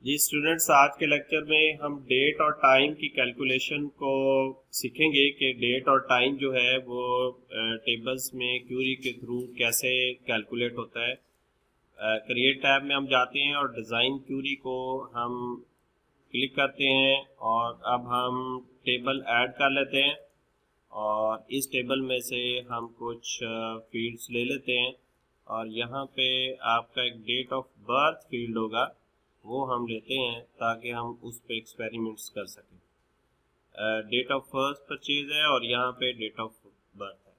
जी students, आज के lecture में हम डेट और टाइम की कैलकुलेशन को सीखेंगे कि डेट और टाइम जो है वो टेबल्स में क्यूरी के थ्रू कैसे कैलकुलेट होता है। क्रिएट टैब में हम जाते हैं और डिज़ाइन क्यूरी को हम क्लिक करते हैं और अब हम टेबल ऐड कर लेते हैं और इस टेबल में से हम कुछ फील्ड्स ले लेते हैं और यहाँ पे आपका एक डेट ऑफ बर्थ फील्ड होगा, वो हम लेते हैं ताकि हम उस पे एक्सपेरिमेंट्स कर सकें। डेट ऑफ फर्स्ट परचेज है और यहाँ पे डेट ऑफ बर्थ है,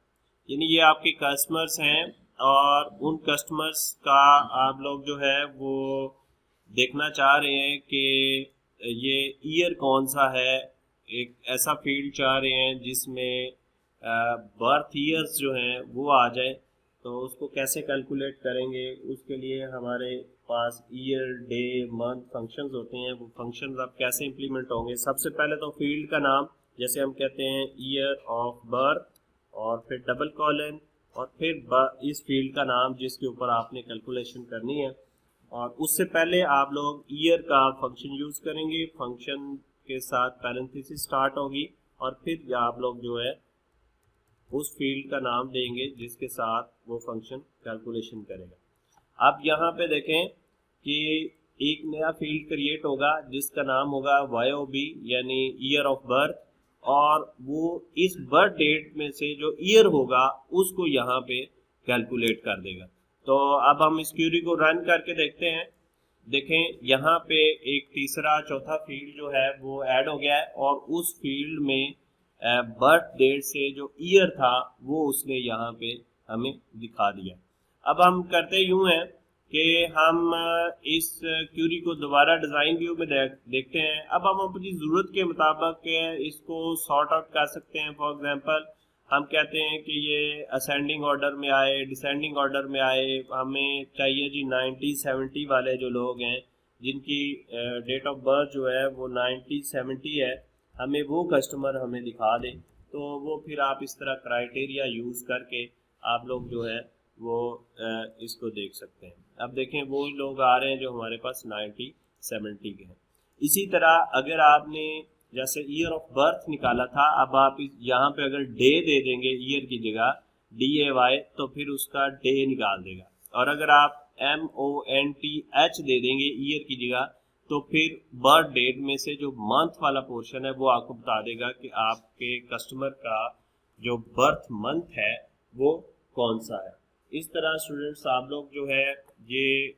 यानी ये आपके कस्टमर्स हैं और उन कस्टमर्स का आप लोग जो है वो देखना चाह रहे हैं कि ये ईयर कौन सा है। एक ऐसा फील्ड चाह रहे हैं जिसमें बर्थ ईयर्स जो हैं वो आ जाए, तो उसको कैसे कैलकुलेट करेंगे। उसके लिए हमारे पास ईयर, डे, मंथ फंक्शंस होते हैं। वो फंक्शंस अब कैसे इंप्लीमेंट होंगे, सबसे पहले तो फील्ड का नाम, जैसे हम कहते हैं ईयर ऑफ बर्थ और फिर डबल कॉलन और फिर इस फील्ड का नाम जिसके ऊपर आपने कैलकुलेशन करनी है। और उससे पहले आप लोग ईयर का फंक्शन यूज़ करेंगे, फंक्शन के साथ पैरेंथेसिस स्टार्ट होगी और फिर आप लोग जो है उस फील्ड का नाम देंगे जिसके साथ वो फंक्शन कैलकुलेशन करेगा। अब यहाँ पे देखें कि एक नया फील्ड क्रिएट होगा जिसका नाम होगा YOB यानी ईयर ऑफ बर्थ, और वो इस बर्थ डेट में से जो ईयर होगा उसको यहाँ पे कैलकुलेट कर देगा। तो अब हम इस क्यूरी को रन करके देखते हैं। देखें यहाँ पे एक तीसरा चौथा फील्ड जो है वो ऐड हो गया है और उस फील्ड में बर्थ डेट से जो ईयर था वो उसने यहाँ पे हमें दिखा दिया। अब हम करते यूँ हैं कि हम इस क्यूरी को दोबारा डिज़ाइन व्यू में देखते हैं। अब हम अपनी ज़रूरत के मुताबिक इसको सॉर्ट आउट कर सकते हैं। फॉर एग्जांपल हम कहते हैं कि ये असेंडिंग ऑर्डर में आए, डिसेंडिंग ऑर्डर में आए। हमें चाहिए जी 90-70 वाले जो लोग हैं जिनकी डेट ऑफ बर्थ जो है वो 90-70 है, हमें वो कस्टमर हमें दिखा दें। तो वो फिर आप इस तरह क्राइटेरिया यूज़ करके आप लोग जो है वो इसको देख सकते हैं। अब देखें वो लोग आ रहे हैं जो हमारे पास 90-70 के हैं। इसी तरह अगर आपने जैसे ईयर ऑफ बर्थ निकाला था, अब आप यहाँ पे अगर डे दे देंगे ईयर की जगह DAY, तो फिर उसका डे निकाल देगा। और अगर आप MONTH दे देंगे ईयर की जगह, तो फिर बर्थ डेट में से जो मंथ वाला पोर्शन है वो आपको बता देगा कि आपके कस्टमर का जो बर्थ मंथ है वो कौन सा है। इस तरह स्टूडेंट्स आप लोग जो है ये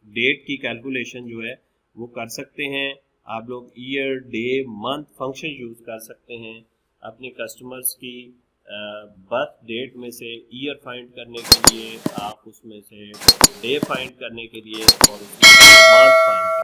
डेट की कैलकुलेशन जो है वो कर सकते हैं। आप लोग year, day, month function use कर सकते हैं अपने कस्टमर्स की बर्थ डेट में से ईयर फाइंड करने के लिए, आप उसमें से डे फाइंड करने के लिए और उसमें मंथ फाइंड